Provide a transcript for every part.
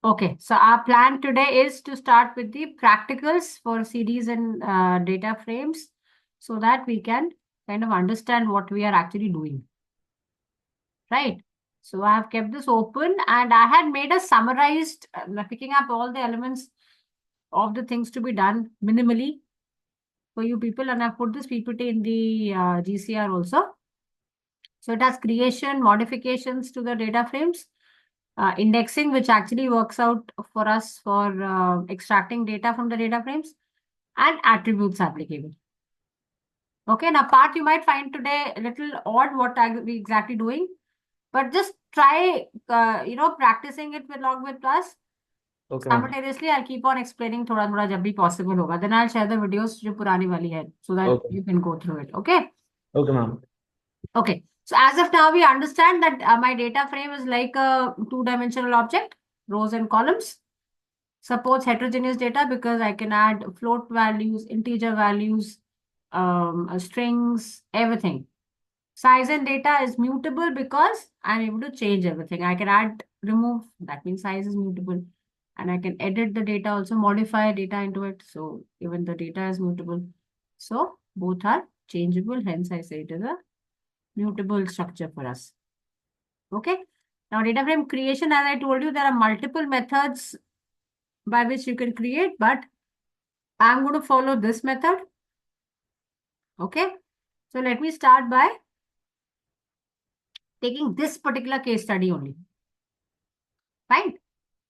Okay, so our plan today is to start with the practicals for series and data frames so that we can kind of understand what we are actually doing, right? So I have kept this open and I had made a summarized, picking up all the elements of the things to be done minimally for you people, and I've put this PPT in the GCR also. So it has creation, modifications to the data frames, indexing, which actually works out for us for extracting data from the data frames, and attributes applicable. Okay, now part you might find today a little odd what we exactly doing, but just try, practicing it along with us. Okay, ma'am. Simultaneously, I'll keep on explaining thoda thoda jab bhi possible hoga. Then I'll share the videos jo purani wali hai so that Okay. you can go through it. Okay. Okay, ma'am. Okay. So as of now, we understand that my data frame is like a two-dimensional object, rows and columns. Supports heterogeneous data because I can add float values, integer values, strings, everything. Size and data is mutable because I'm able to change everything. I can add, remove, that means size is mutable. And I can edit the data, also modify data into it. So even the data is mutable. So both are changeable. Hence I say it is a mutable structure for us. Okay. Now data frame creation, as I told you, there are multiple methods by which you can create, but I'm going to follow this method. Okay. So let me start by taking this particular case study only. Fine.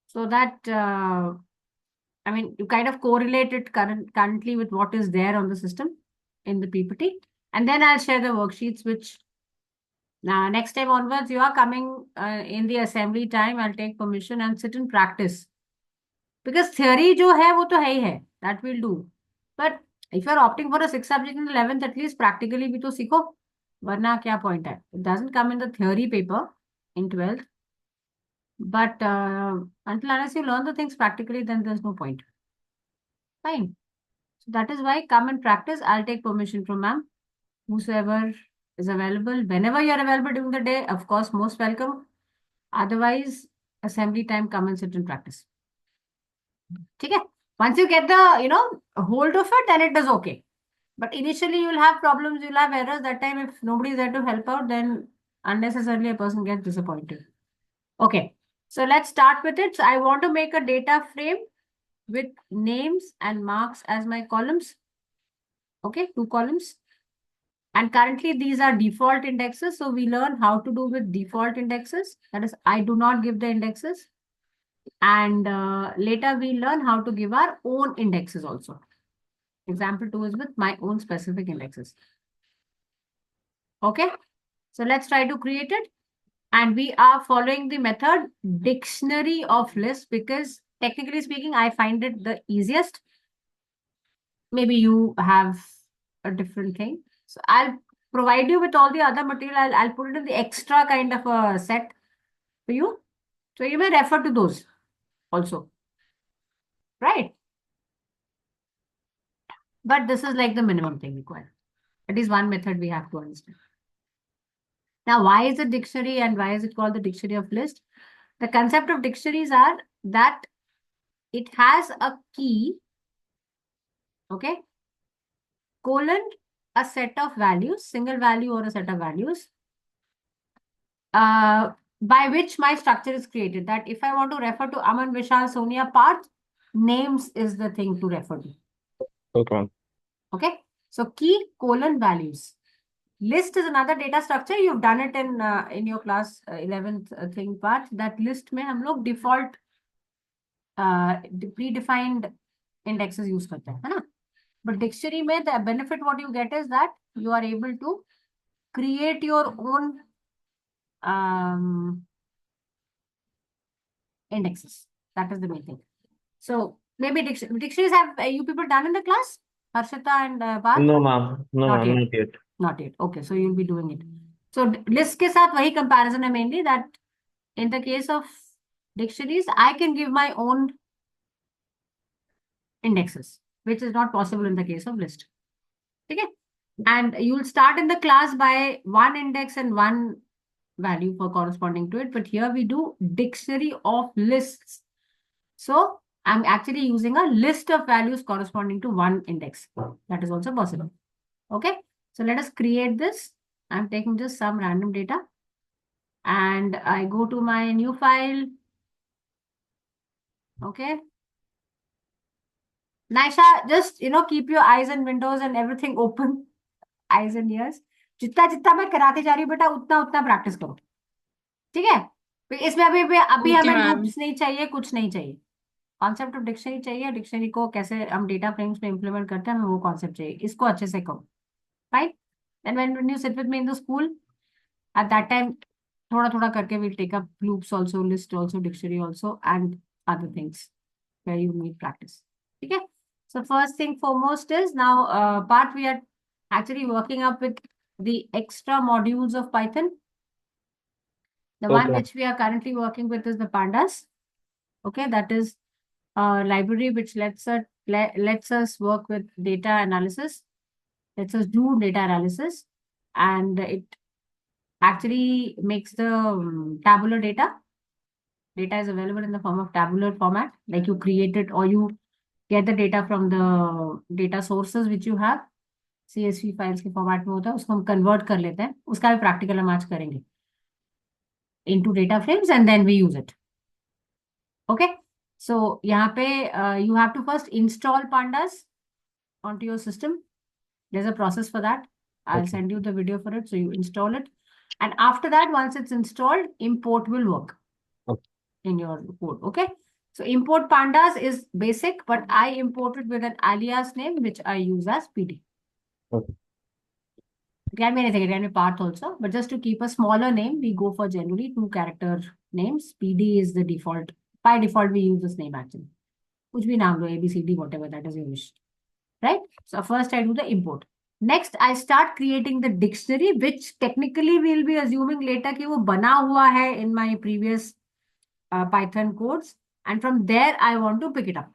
So that, you kind of correlate it currently with what is there on the system in the PPT. And then I'll share the worksheets, which next time onwards, you are coming in the assembly time. I'll take permission and sit and practice. Because theory जो है वो तो है ही है, that will do. But if you are opting for a 6 subject in 11th, at least practically भी तो सीखो. वरना क्या point है? It doesn't come in the theory paper in 12th. But until unless you learn the things practically, then there's no point. Fine. So that is why come and practice. I'll take permission from ma'am. Whosoever is available, whenever you're available during the day, of course, most welcome. Otherwise, assembly time, come and sit and practice. Okay? Once you get the, hold of it, then it is okay. But initially, you'll have problems, you'll have errors. That time, if nobody is there to help out, then unnecessarily a person gets disappointed. Okay. So let's start with it. So I want to make a data frame with names and marks as my columns. Okay, 2 columns. And currently these are default indexes. So we learn how to do with default indexes. That is, I do not give the indexes. And later we learn how to give our own indexes also. Example 2 is with my own specific indexes. Okay. So let's try to create it. And we are following the method dictionary of list because technically speaking, I find it the easiest. Maybe you have a different thing. So I'll provide you with all the other material. I'll put it in the extra kind of a set for you. So you may refer to those also. Right? But this is like the minimum thing required. That is one method we have to understand. Now, why is it dictionary and why is it called the dictionary of list? The concept of dictionaries are that it has a key, okay, colon, a set of values, single value or a set of values, by which my structure is created. That if I want to refer to Aman, Vishal, Sonia part, names is the thing to refer to. Okay, ma'am. Okay. So key colon values. List is another data structure. You've done it in your class 11th thing part. That list में हम लोग default predefined indexes use करते हैं, है ना? But dictionary में the benefit what you get is that you are able to create your own indexes. That is the main thing. So maybe dictionaries have you people done in the class? Harshita and Parth? No, ma'am. No, Not ma'am. yet. Not yet. Not yet. Okay, so you'll be doing it. So list के साथ वही comparison है mainly that in the case of dictionaries, I can give my own indexes, which is not possible in the case of list. Okay? And you'll start in the class by one index and one value for corresponding to it. But here we do dictionary of lists. So I'm actually using a list of values corresponding to one index. That is also possible. Okay. So let us create this. I'm taking just some random data and I go to my new file. Okay. Naisha, just, keep your eyes and windows and everything open. Eyes and ears. जितना जितना मैं कराते जा रही हूँ बेटा उतना उतना प्रैक्टिस करो. ठीक है. इसमें अभी अभी अभी ओके हमें मैम। लूप्स नहीं चाहिए, कुछ नहीं चाहिए. कॉन्सेप्ट ऑफ डिक्शनरी चाहिए. डिक्शनरी को कैसे हम डेटा फ्रेम्स में इंप्लीमेंट करते हैं, हमें वो कॉन्सेप्ट चाहिए. इसको अच्छे से करो. Right. Then when you sit with me in the school, at that time थोड़ा थोड़ा करके we'll take up loops also, list also, dictionary also, and other things where you need practice. Okay. So first thing foremost is now part we are actually working up with the extra modules of Python. The one Okay. which we are currently working with is the Pandas. Okay, that is a library which lets us work with data analysis, lets us do data analysis, and it actually makes the tabular data. Data is available in the form of tabular format, like you create it or you get the data from the data sources which you have. CSV files के format में होता है, उसको हम convert कर लेते हैं. उसका भी प्रैक्टिकल हम आज करेंगे into data frames and then we use it. Okay. So यहाँ पे you have to first install pandas onto your system. There's a process for that. I'll Okay. send you the video for it. So you install it. And after that, once it's installed, import will work Okay. in your code. Okay. So import pandas is basic, but I imported with an alias name, which I use as PD. Okay. It can be anything, it can be path also, but just to keep a smaller name, we go for generally 2-character names. PD is the default. By default, we use this name actually. Kuch bhi naam lo, A, B, C, D, whatever, that is your wish. Right? So first I do the import. Next, I start creating the dictionary, which technically we'll be assuming later कि वो बना हुआ है in my previous Python codes. And from there, I want to pick it up.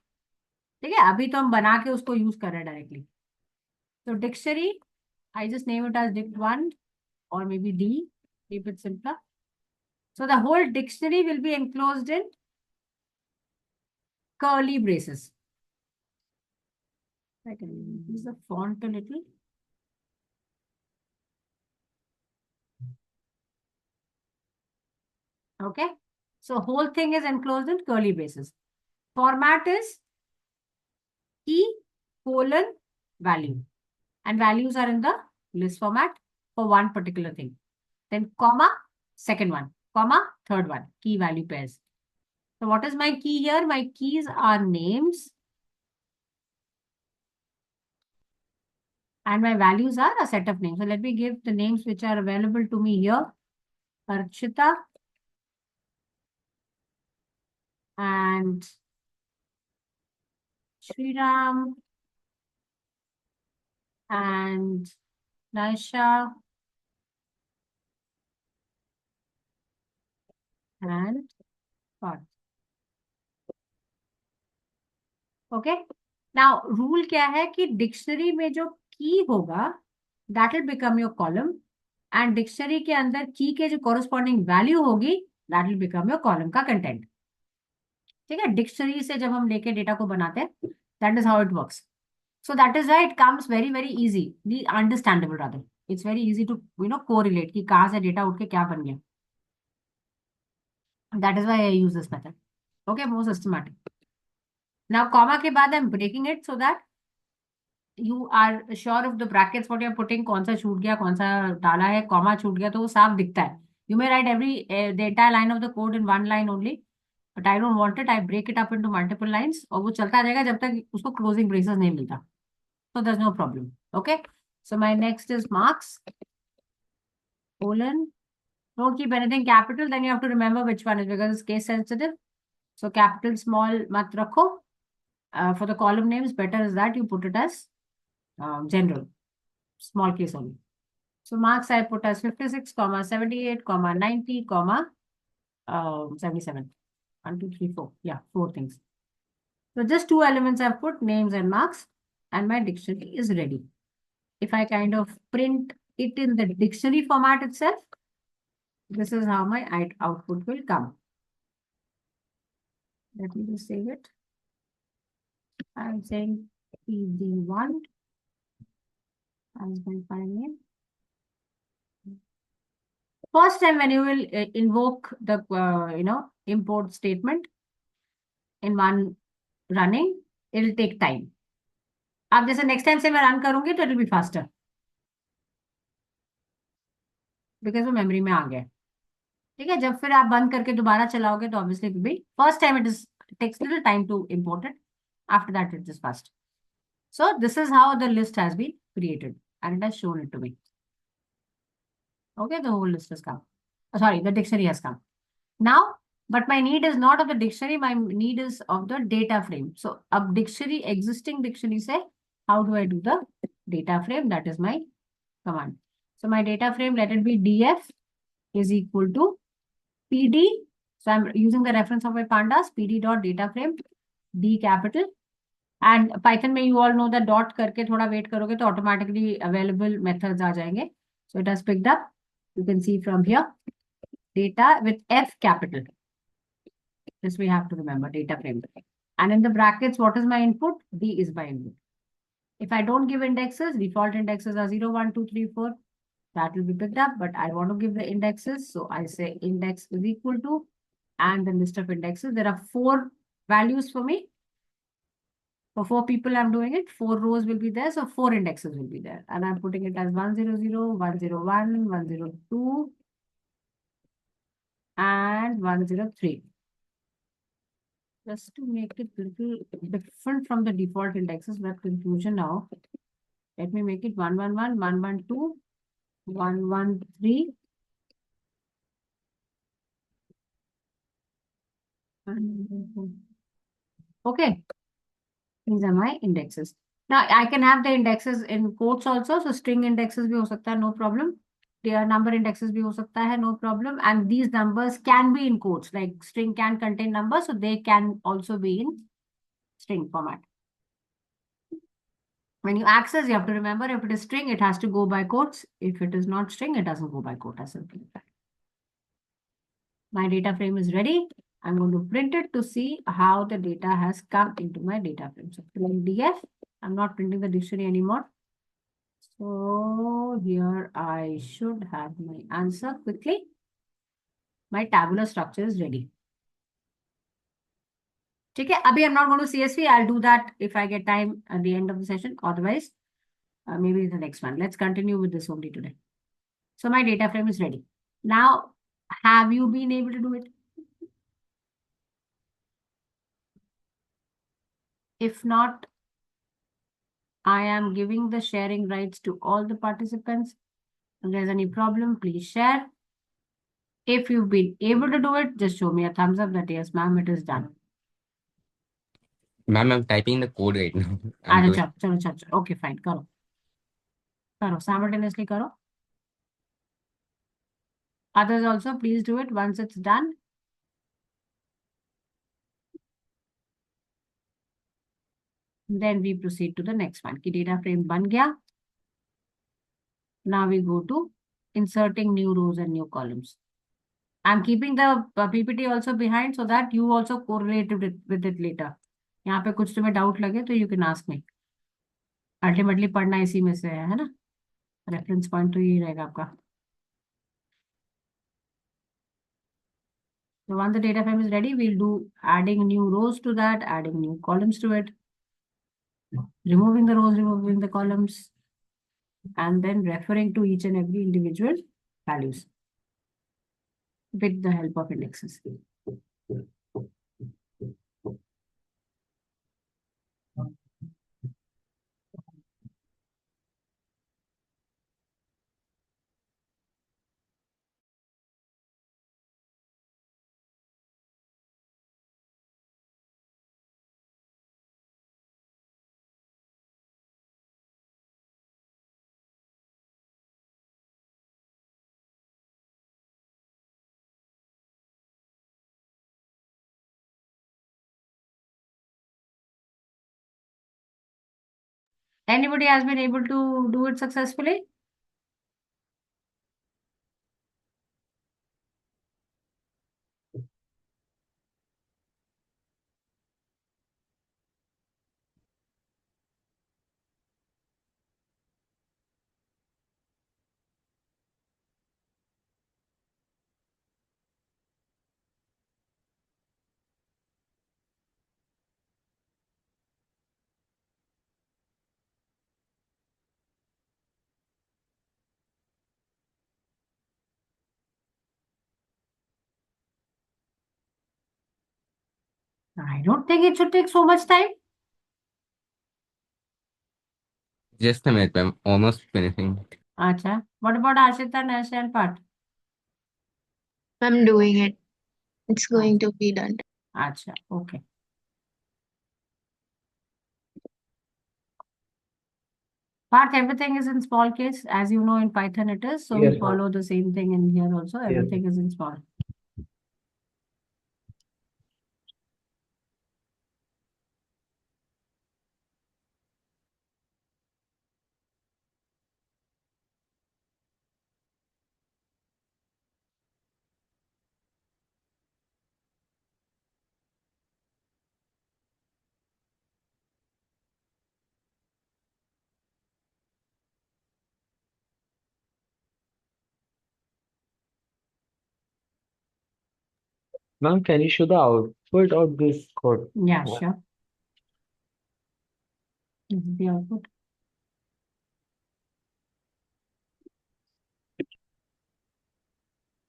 ठीक है? अभी तो हम बना के उसको use कर रहे हैं directly. So dictionary, I just name it as dict1 or maybe D, keep it simpler. So the whole dictionary will be enclosed in curly braces. I can increase the font a little. Okay. So whole thing is enclosed in curly braces. Format is key, colon, value. And values are in the list format for one particular thing. Then comma, second one, comma, third one, key value pairs. So what is my key here? My keys are names. And my values are a set of names. So let me give the names which are available to me here. Archita and Shriram and Naisha and Parth. Okay. Now rule क्या है कि dictionary में जो की होगा that will become your column and dictionary के अंदर की के जो corresponding value होगी that will become your column का content. ठीक है. डिक्शनरी से जब हम लेके डेटा को बनाते हैं that is how it works. So that is why it comes very very easy, the understandable rather. It's very easy to correlate कि कहाँ से डेटा उठ के क्या बन गया. That is why I use this method. Okay, more systematic. Now comma के बाद I'm breaking it so that you are sure of the brackets what you're putting, कौन सा छूट गया, कौन सा डाला है, comma छूट गया तो वो साफ दिखता है. You may write the entire line of the code in one line only, but I don't want it. I break it up into multiple lines और वो चलता रहेगा जब तक उसको closing braces नहीं मिलता. So there's no problem. Okay. So my next is marks, colon. Don't keep anything capital. Then you have to remember which one is because it's case sensitive. So capital small mat rakho. For the column names, better is that you put it as general, small case only. So marks I put as 56, 78, 90, 77. 1, 2, 3, 4. Yeah, 4 things. So just 2 elements I've put, names and marks, and my dictionary is ready. If I kind of print it in the dictionary format itself, this is how my output will come. Let me just save it. I'm saying PD1 as my file name. First time when you will invoke the import statement in one running, it will take time. अब जैसे next time से मैं run करूंगी तो it will be faster because वो memory में आ गया. ठीक है, जब फिर आप बंद करके दोबारा चलाओगे तो obviously it will be first time it takes little time to import it. After that it is fast. So this is how the list has been created and it has shown it to me. Okay, the whole list has come. Sorry, the dictionary has come. Now, but my need is not of the dictionary, my need is of the data frame. So, अब dictionary, existing dictionary say, how do I do the data frame? That is my command. So, my data frame, let it be df is equal to pd. So, I'm using the reference of my pandas, pd dot data frame, d capital. And Python में you all know that dot करके थोड़ा wait करोगे तो automatically available methods आ जाएंगे. So, it has picked up. You can see from here, data with F capital. This we have to remember, data frame. And in the brackets, what is my input? D is my input. If I don't give indexes, default indexes are 0, 1, 2, 3, 4. That will be picked up, but I want to give the indexes. So I say index is equal to, and the list of indexes. There are 4 values for me. For 4 people, I'm doing it. 4 rows will be there. So 4 indexes will be there. And I'm putting it as 100, 101, 102, and 103. Just to make it little different from the default indexes, that confusion now. Let me make it 111, 112, 113. Okay, these are my indexes. Now I can have the indexes in quotes also. So string indexes bhi ho sakta hai, no problem. Their number indexes bhi ho sakta hai, no problem. And these numbers can be in quotes, like string can contain numbers, so they can also be in string format. When you access, you have to remember if it is string, it has to go by quotes. If it is not string, it doesn't go by quote. As simple as that. My data frame is ready. I'm going to print it to see how the data has come into my data frame. So print df. I'm not printing the dictionary anymore. So here I should have my answer quickly. My tabular structure is ready. Okay, abhi I'm not going to CSV. I'll do that if I get time at the end of the session. Otherwise, maybe the next one. Let's continue with this only today. So my data frame is ready. Now, have you been able to do it? If not, I am giving the sharing rights to all the participants. If there's any problem, please share. If you've been able to do it, just show me a thumbs up that yes, ma'am, it is done. Ma'am, I'm typing the code right now. I'm doing. चलो. Okay, fine. करो. Simultaneously करो. Others also, please do it once it's done. Then we proceed to the next one. कि data frame बन गया. Now we go to inserting new rows and new columns. I'm keeping the PPT also behind so that you also correlate with it later. यहाँ पे कुछ तुम्हें doubt लगे तो you can ask me. Ultimately पढ़ना इसी में से है ना? Reference point तो यही रहेगा आपका. So once the data frame is ready, we'll do adding new rows to that, adding new columns to it, removing the rows, removing the columns, and then referring to each and every individual values with the help of indexes. Anybody has been able to do it successfully? I don't think it should take so much time. Just a minute, ma'am. Almost finishing. Acha. What about Ashita, Nash and Pat? I'm doing it. It's going to be done. Acha. Okay. Part everything is in small case, as you know in Python it is. So Yes, we ma'am. follow the same thing in here also. Yes. Everything is in small. Ma'am, can you show the output of this code? Yeah, sure. This is the output.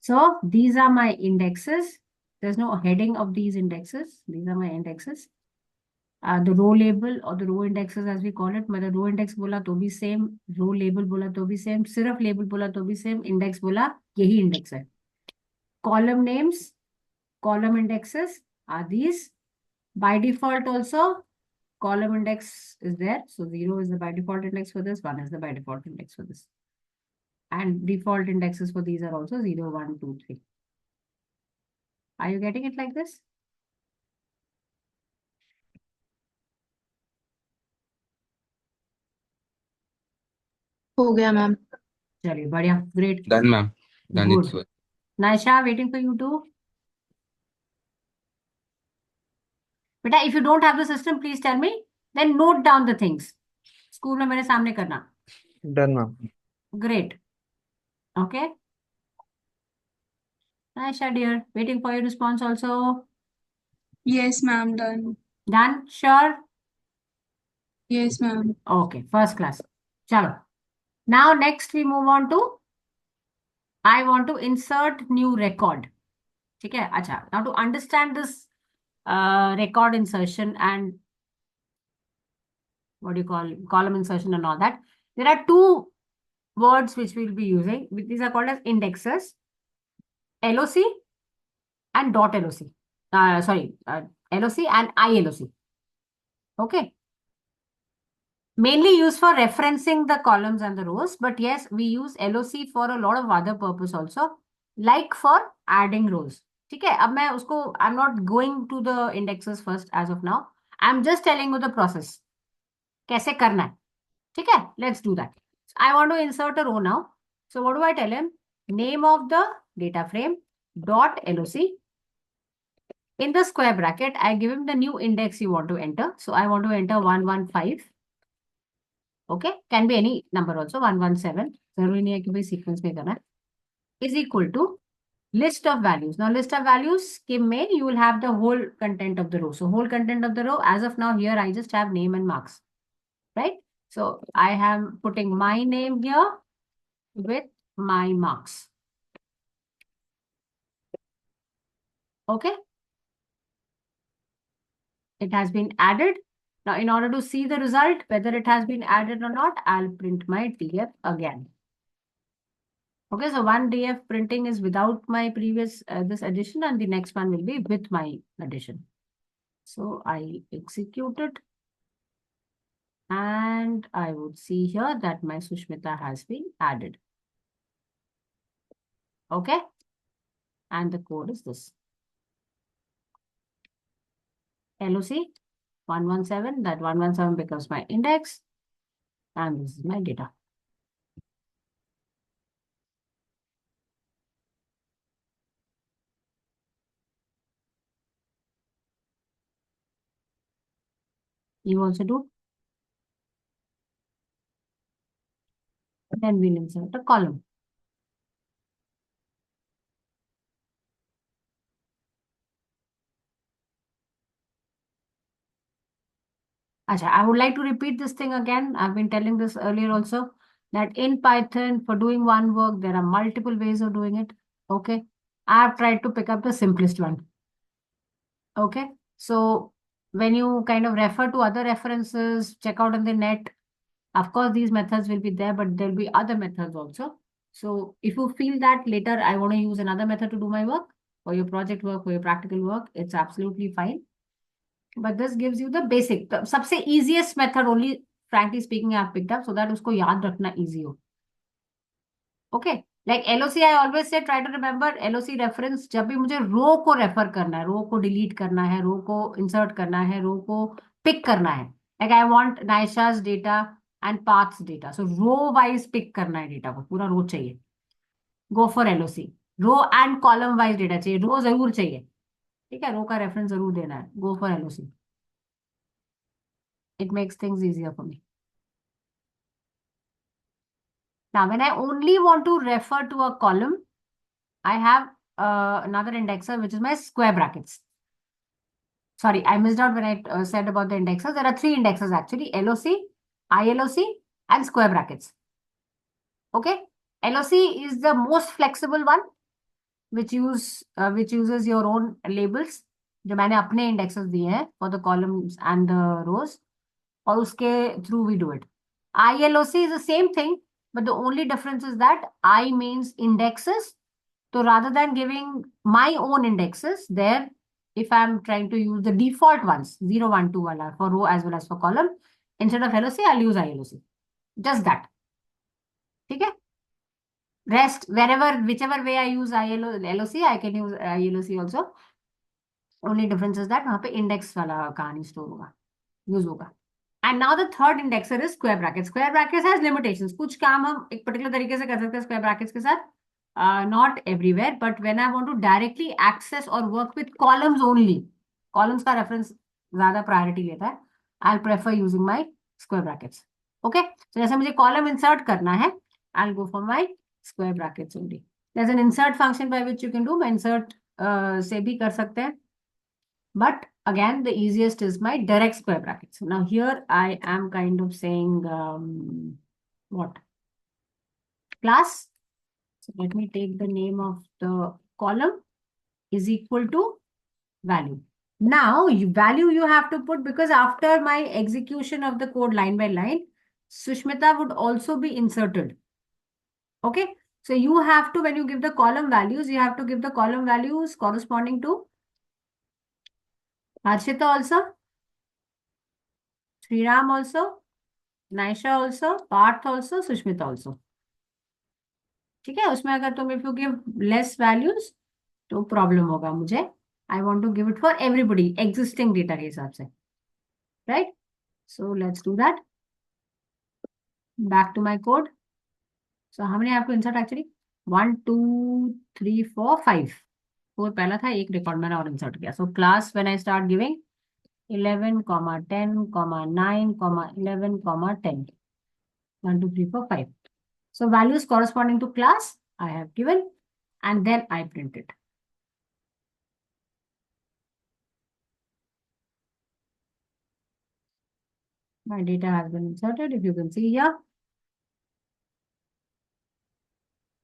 So these are my indexes. There's no heading of these indexes. These are my indexes. The row label or the row indexes as we call it. मतलब row index बोला तो भी same, row label बोला तो भी same, सिर्फ label बोला तो भी same, index बोला यही index है. Column names, column indexes are these. By default also, column index is there. So 0 is the by default index for this, 1 is the by default index for this. And default indexes for these are also 0, 1, 2, 3. Are you getting it like this? हो गया ma'am. चलिए बढ़िया, great. Done, ma'am. Done it. Good. Naisha, waiting for you too. Beta, if you don't have the system, please tell me. Then note down the things. School में मेरे सामने करना. Done, ma'am. Great. Okay. Naisha, dear, waiting for your response also. Yes, ma'am, done. Done? Sure? Yes, ma'am. Okay, first class. Chalo. Now next we move on to I want to insert new record. ठीक है? अच्छा. Now to understand this record insertion and what do you call column insertion and all that, there are two words which we'll be using. These are called as indexes, LOC and dot LOC. LOC and ILOC. Okay. Mainly used for referencing the columns and the rows, but yes, we use LOC for a lot of other purpose also, like for adding rows. ठीक है? अब मैं उसको I'm not going to the indexes first as of now. I'm just telling you the process. कैसे करना है? ठीक है? Let's do that. So I want to insert a row now. So what do I tell him? Name of the data frame dot LOC. In the square bracket, I give him the new index you want to enter. So I want to enter 115. Okay, can be any number also, 117. जरूरी नहीं है कि भाई sequence में करना है. Is equal to list of values. Now list of values के main you will have the whole content of the row. So whole content of the row, as of now here I just have name and marks, right? So I am putting my name here with my marks. Okay. It has been added. Now, in order to see the result, whether it has been added or not, I'll print my DF again. Okay, so one DF printing is without my previous this addition, and the next one will be with my addition. So I execute it, and I would see here that my Sushmita has been added. Okay, and the code is this. LOC 117, that 117 becomes my index, and this is my data. You also do. Then we'll insert a column. Acha, I would like to repeat this thing again. I've been telling this earlier also, that in Python, for doing one work, there are multiple ways of doing it. Okay. I've tried to pick up the simplest one. Okay. So when you kind of refer to other references, check out on the net, of course, these methods will be there, but there'll be other methods also. So if you feel that later I want to use another method to do my work, for your project work, for your practical work, it's absolutely fine. But this gives you the basic, the सबसे easiest method only, frankly speaking, I've picked up so that उसको याद रखना easy हो. Okay, like LOC, I always say try to remember LOC reference. जब भी मुझे रो को refer करना है, रो को डिलीट करना है, रो को इंसर्ट करना है, रो को पिक करना है, like I want Naisha's data and paths data, so row wise pick करना है डेटा को, पूरा रो चाहिए, go for LOC. Row and column wise data चाहिए, रो जरूर चाहिए, ठीक है, रो का रेफरेंस जरूर देना है, go for LOC. It makes things easier for me. Now, when I only want to refer to a column, I have another indexer, which is my square brackets. Sorry, I missed out when I said about the indexers. There are three indexers actually: LOC, ILOC, and square brackets. Okay, LOC is the most flexible one, which uses your own labels. जो मैंने अपने indexers दिए हैं for the columns and the rows, और उसके through we do it. ILOC is the same thing, but the only difference is that I means indexes. So rather than giving my own indexes there, if I'm trying to use the default ones, 0, 1, 2 wala, for row as well as for column, instead of LOC, I'll use ILOC. Just that. Okay? Rest, whichever way I use LOC, I can use ILOC also. Only difference is that वहाँ पे index वाला कहानी store होगा, use होगा. And now the third indexer is square brackets. Square brackets has limitations. कुछ काम हम एक particular तरीके से कर सकते हैं square brackets के साथ. Not everywhere, but when I want to directly access or work with columns only, columns का reference ज़्यादा priority लेता है, I'll prefer using my square brackets. Okay, so जैसे मुझे column insert करना है, I'll go for my square brackets only. There's an insert function by which you can do. मैं insert से भी कर सकते हैं, but again the easiest is my direct square brackets. Now here I am kind of saying what class. So let me take the name of the column is equal to value. Now value you have to put, because after my execution of the code line by line, Sushmita would also be inserted. Okay, so you have to, when you give the column values, you have to give the column values corresponding to Harshita also, Sriram also, Naisha also, Parth also, Sushmita also. ठीक है, उसमें अगर तुम if you give less values तो problem होगा मुझे. I want to give it for everybody existing data के हिसाब से, right? So let's do that. Back to my code. So how many I have to insert actually? 1, 2, 3, 4, 5. 4 पहला था, एक record मैंने और इंसर्ट किया. So class when I start giving 11, 10, 9, 11, 10. 1, 2, 3, 4, 5. So values corresponding to class I have given, and then I print it. My data has been inserted, if you can see here.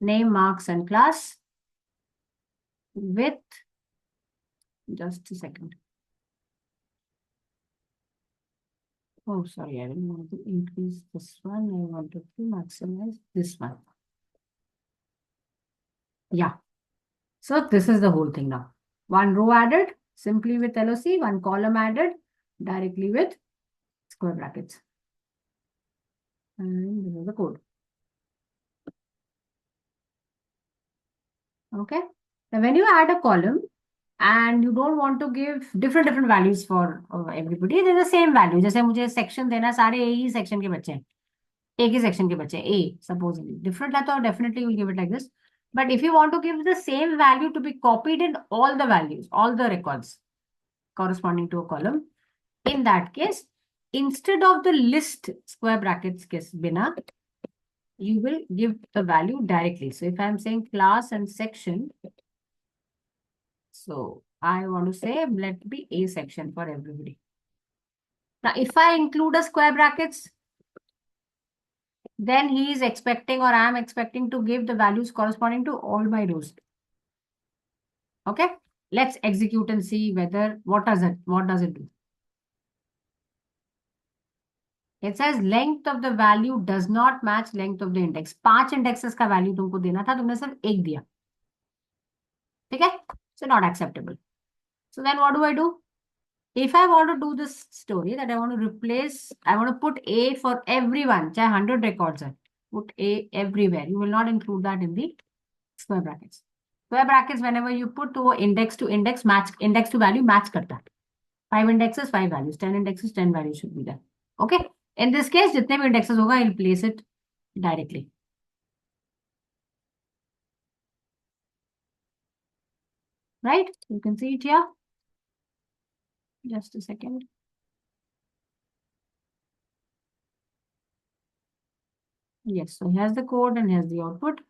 Name, marks, and class with, just a second. Oh, sorry, I didn't want to increase this one. I wanted to maximize this one. Yeah. So this is the whole thing now. One row added simply with LOC, one column added directly with square brackets. And this is the code. Okay. Now when you add a column and you don't want to give different values for everybody, there's the same value. जैसे मुझे section देना, सारे A he section के बच्चे हैं, एक ही section के बच्चे हैं, A supposedly. Different है तो definitely we'll give it like this. But if you want to give the same value to be copied in all the values, all the records corresponding to a column, in that case, instead of the list square brackets के बिना, you will give the value directly. So if I'm saying class and section, so I want to say let be A section for everybody. Now, if I include a square brackets, then he is expecting, or I am expecting, to give the values corresponding to all my rows. Okay, Let's execute and see whether what does it do. It says length of the value does not match length of the index. 5 indexes का value तुमको देना था, तुमने सिर्फ एक दिया. ठीक है? So not acceptable. So then what do? If I want to do this story that I want to put A for everyone, चाहे 100 records है, put A everywhere. You will not include that in the square brackets. Square brackets, whenever you put to index to index, match index to value match करता है. 5 indexes, 5 values. 10 indexes, 10 values should be there. Okay. In this case, जितने भी indexes होगा, I'll place it directly. Right? You can see it here. Just a second. Yes, so here's the code and here's the output.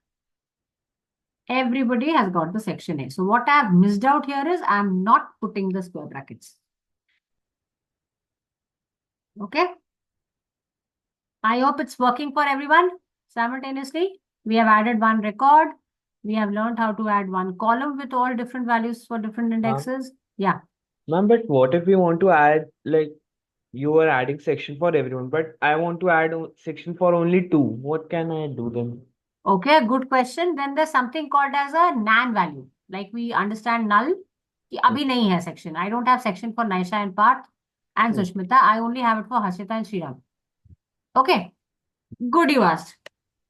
Everybody has got the section A. So what I've missed out here is I'm not putting the square brackets. Okay. I hope it's working for everyone simultaneously. We have added one record. We have learned how to add one column with all different values for different indexes. Yeah. Ma'am, but what if we want to add, like, you were adding section for everyone, but I want to add section for only 2. What can I do then? Okay, good question. Then there's something called as a nan value. Like we understand null. कि अभी नहीं है section. I don't have section for Naisha and Parth and Sushmita. I only have it for Harshita and Sriram. Okay. Good you asked.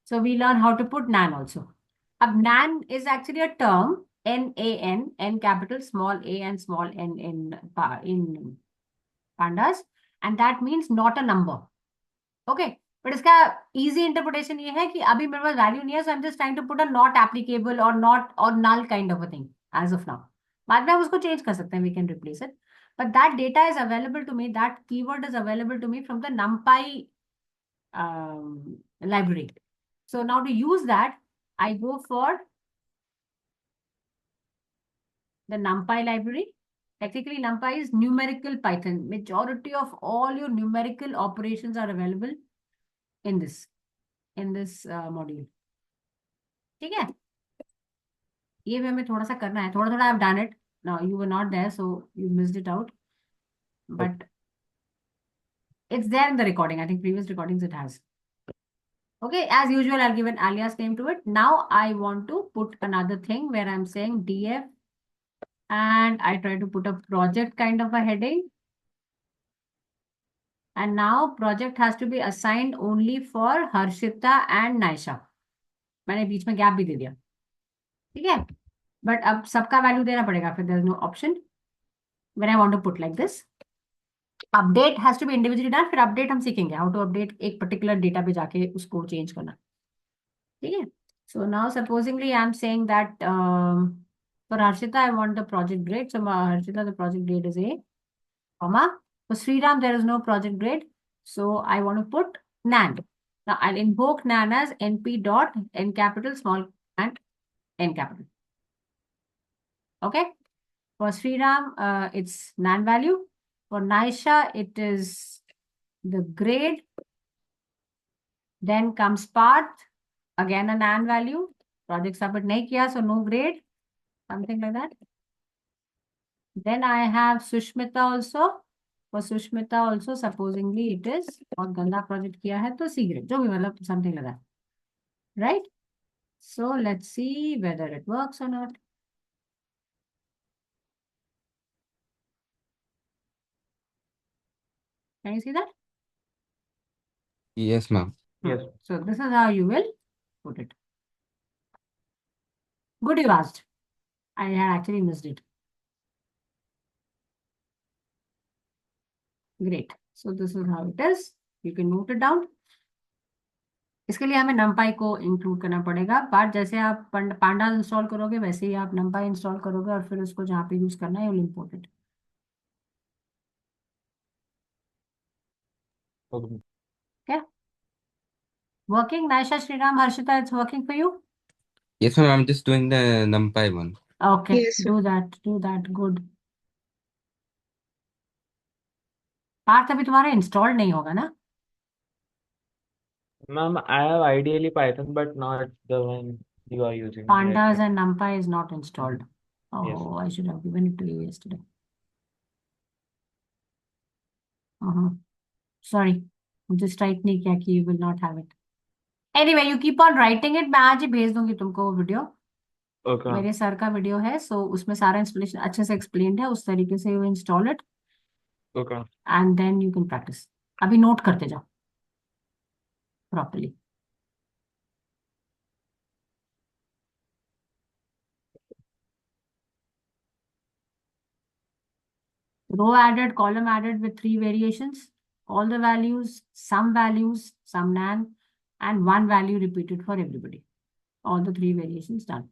So we learn how to put nan also. Ab nan is actually a term, N-A-N, N capital, small a and small n in pandas. And that means not a number. Okay. But इसका easy interpretation ये है कि अभी मेरे पास value नहीं है, so I'm just trying to put a not applicable or not or null kind of a thing as of now. बाद में हम उसको change कर सकते हैं, we can replace it. But that data is available to me, that keyword is available to me from the NumPy library. So now to use that, I go for the NumPy library. Technically, NumPy is numerical Python. Majority of all your numerical operations are available in this module. ठीक है? ये भी हमें थोड़ा सा करना है. थोड़ा I've done it. Now you were not there, so you missed it out. But it's there in the recording. I think previous recordings it has. Okay, as usual, I'll give an alias name to it. Now I want to put another thing where I'm saying df and I try to put a project kind of a heading. And now project has to be assigned only for Harshita and Naisha. मैंने बीच में gap भी दे दिया. ठीक है? But अब सबका value देना पड़ेगा, फिर there is no option. When I want to put like this. Update has to be individually done. फिर update हम सीखेंगे how to update एक particular data पे जाके उसको change करना. ठीक है? So now supposingly I'm saying that for Harshita I want the project grade. So Harshita the project grade is A, comma. For Sriram there is no project grade. So I want to put nan. Now I'll invoke nan as np dot n capital small and n capital. Okay. For Sriram it's nan value. For Naisha it is the grade. Then comes Parth. Again a nan value. Project submit nahi kiya, so no grade. Something like that. Then I have Sushmita also. For Sushmita also, supposingly it is और गंदा project किया है तो C grade. जो भी मतलब something like that. Right? So let's see whether it works or not. Can you see that? Yes, ma'am. Yes. So this is how you will put it. Good you asked. I had actually missed it. Great. So this is how it is. You can note it down. इसके लिए हमें numpy को include करना पड़ेगा. But जैसे आप pandas install करोगे वैसे ही आप numpy इंस्टॉल करोगे और फिर उसको जहाँ पे यूज करना है you'll import it. Okay. Working, Naisha, Sriram, Harshita, it's working for you? Yes, ma'am. I'm just doing the NumPy one. Okay, Yes, do that, good. Partha अभी तुम्हारा इंस्टॉल नहीं होगा ना? Ma'am, I have ideally Python, but not the one you are using right Pandas now. and NumPy is not installed. Yes. Oh, I should have given it to you yesterday. Sorry, मुझे strike नहीं किया कि you will not have it. Anyway, you keep on writing it. मैं आज ही भेज दूंगी तुमको वो वीडियो. Okay. मेरे सर का वीडियो है, so उसमें सारा इंस्टॉलेशन अच्छे से एक्सप्लेन्ड है. उस तरीके से you install it Okay. and then you can practice. अभी नोट करते जाओ properly. Row added, column added with 3 variations. All the values, some nan, and one value repeated for everybody. All the 3 variations done.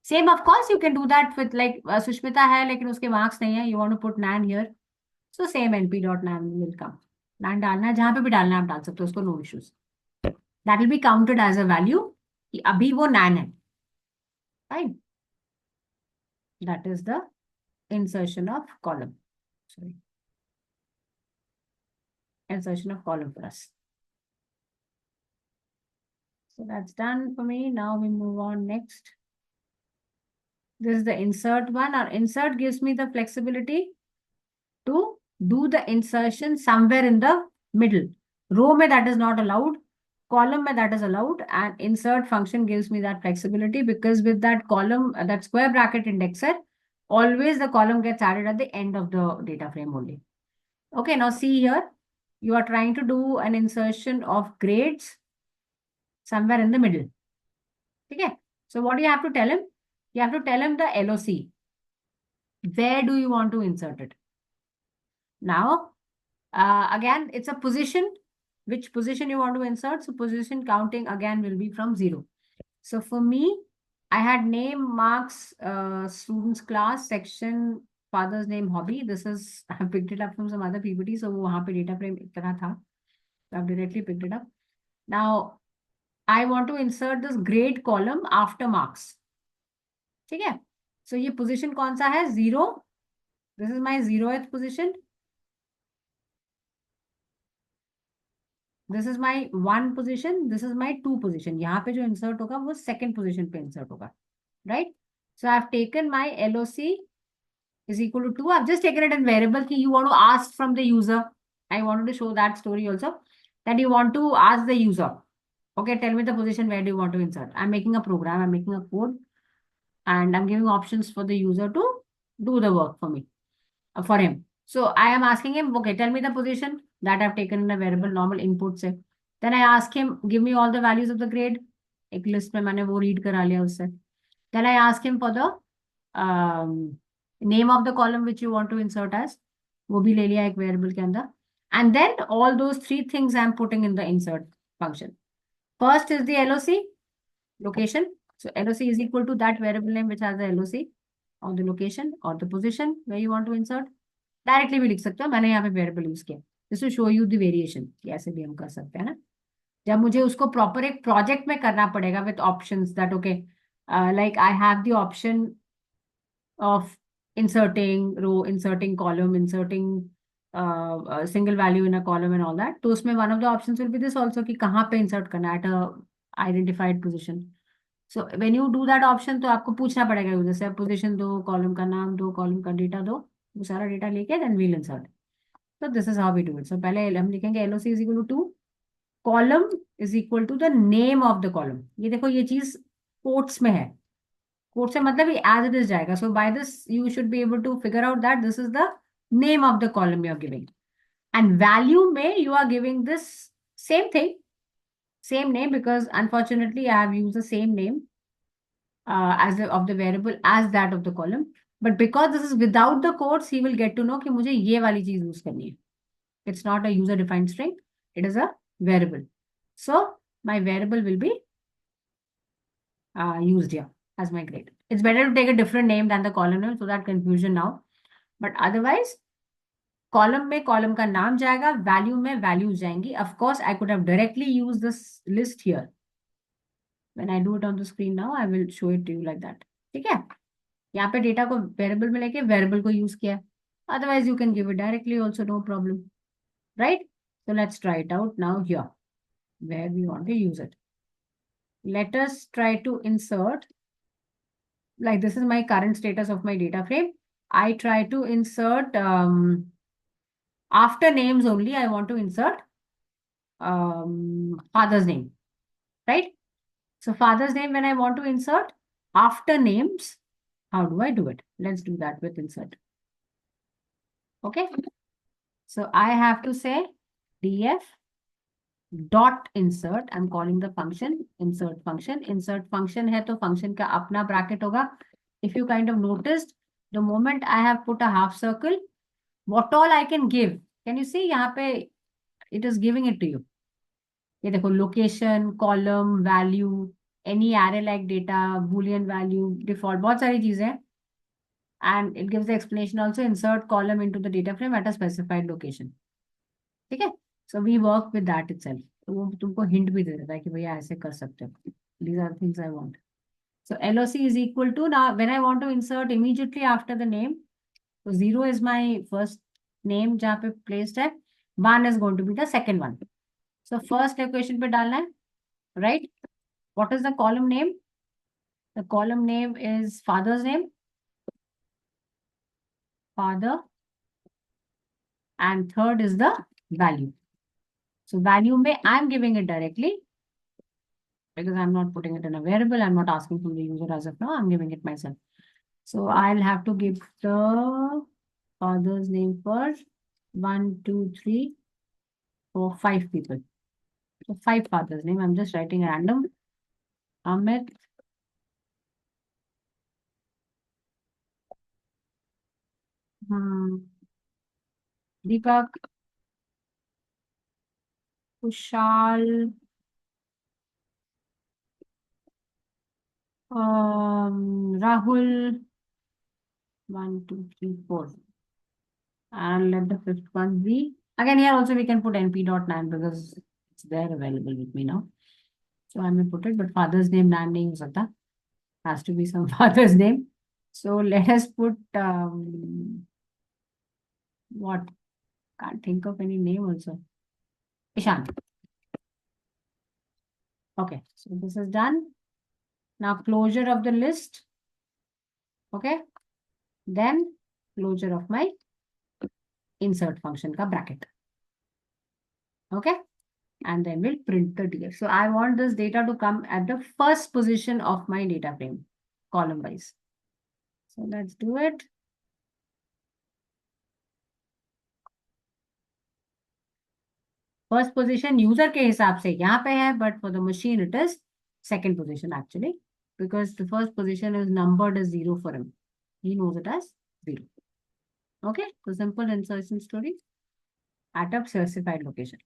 Same, of course, you can do that with like Sushmita hai, लेकिन उसके marks नहीं है. You want to put nan here. So same np.nan will come. Nan डालना है, जहाँ पे भी डालना है आप डाल सकते हो, उसको no issues. That will be counted as a value कि अभी वो nan है. Fine. That is the insertion of column. Sorry. Insertion of column for us. So that's done for me. Now we move on next. This is the insert one. Our insert gives me the flexibility to do the insertion somewhere in the middle. Row mein that is not allowed. Column mein that is allowed. And insert function gives me that flexibility because with that column, that square bracket indexer, always the column gets added at the end of the data frame only. Okay, now see here. You are trying to do an insertion of grades somewhere in the middle. Okay. So what do you have to tell him? You have to tell him the LOC. Where do you want to insert it? Now, again, it's a position. Which position you want to insert? So position counting again will be from 0. So for me, I had name, marks, students, class, section, father's name, hobby. This is, I have picked it up from some other PPT. So वहाँ पे data frame इतना था. So I've directly picked it up. Now, I want to insert this grade column after marks. ठीक है? So ये position कौन सा है? 0. This is my 0th position. This is my 1 position. This is my 2 position. यहाँ पे जो insert होगा वो second position पे insert होगा. Right? So I've taken my LOC is equal to 2. I've just taken it in variable कि you want to ask from the user. I wanted to show that story also. That you want to ask the user. Okay, tell me the position where do you want to insert. I'm making a program. I'm making a code. And I'm giving options for the user to do the work for me, for him. So I am asking him, okay, tell me the position that I've taken in a variable normal input से. Then I ask him, give me all the values of the grade. एक list में मैंने वो read करा लिया उससे. Then I ask him for the name of the column which you want to insert as. वो भी ले लिया एक variable के अंदर. And then all those 3 things I'm putting in the insert function. First is the LOC, location. So LOC is equal to that variable name which has the LOC or the location or the position where you want to insert. Directly भी लिख सकते हो. मैंने यहाँ पे variable use किया. Just to show you the variation. ऐसे भी हम कर सकते हैं ना. जब मुझे उसको proper एक project में करना पड़ेगा with options that okay, like I have the option of inserting row, inserting column, inserting a single value in a column and all that. तो उसमें one of the options will be this also कि कहाँ पे insert करना at a identified position. So when you do that option तो आपको पूछना पड़ेगा यूजर से position दो, column का नाम दो, column का data दो, वो सारा data लेके then we'll insert. So this is how we do it. So पहले हम लिखेंगे LOC is equal to 2, column is equal to the name of the column. ये देखो ये चीज quotes में है. Quotes से मतलब ये as it is जाएगा. So by this you should be able to figure out that this is the name of the column you are giving. And value में you are giving this same thing, same name because unfortunately I have used the same name as of the variable as that of the column. But because this is without the quotes, he will get to know कि मुझे ये वाली चीज use करनी है. It's not a user defined string. It is a variable. So my variable will be used here as my grade. It's better to take a different name than the column name so that confusion now. But otherwise, column में column का नाम जाएगा, value में values जाएंगी. Of course, I could have directly used this list here. When I do it on the screen now, I will show it to you like that. ठीक है? यहाँ पे data को variable में लेके variable को use किया. Otherwise, you can give it directly also, no problem. Right? So let's try it out now here, where we want to use it. Let us try to insert like this is my current status of my data frame. I try to insert after names only, I want to insert father's name, right? So father's name, when I want to insert after names, how do I do it? Let's do that with insert. Okay. So I have to say df dot insert. I'm calling the function insert function. Insert function hai to function ka apna bracket hoga. If you kind of noticed, the moment I have put a half circle, what all I can give. Can you see? यहाँ पे it is giving it to you. ये देखो location, column, value, any array like data, boolean value, default, बहुत सारी चीजें हैं. And it gives the explanation also, insert column into the data frame at a specified location. ठीक है? So we work with that itself. तो वो तुमको hint भी दे देता है कि भैया ऐसे कर सकते हो. These are the things I want. So LOC is equal to, now when I want to insert immediately after the name, so 0 is my first name जहाँ पे placed है, 1 is going to be the second one. So first equation पे डालना है, right? What is the column name? The column name is father's name, father, and third is the value. So value may I'm giving it directly because I'm not putting it in a variable. I'm not asking from the user as of now. I'm giving it myself. So I'll have to give the father's name for 1, 2, 3, 4, 5 people. So 5 father's name. I'm just writing random. Amit, Deepak, Kushal, Rahul, 1, 2, 3, 4. And let the fifth one be, again here also we can put np.nan because it's there available with me now. So I may put it, but father's name nan nahi ho sakta. Has to be some father's name. So let us put what? Can't think of any name also. Ishan. Okay, so this is done. Now closure of the list. Okay. Then closure of my insert function ka bracket. Okay. And then we'll print the df. So I want this data to come at the first position of my data frame, column wise. So let's do it. First position user के हिसाब से यहाँ पे है, but for the machine it is second position actually, because the first position is numbered as 0 for him. He knows it as 0. Okay, so simple insertion story at a specified location.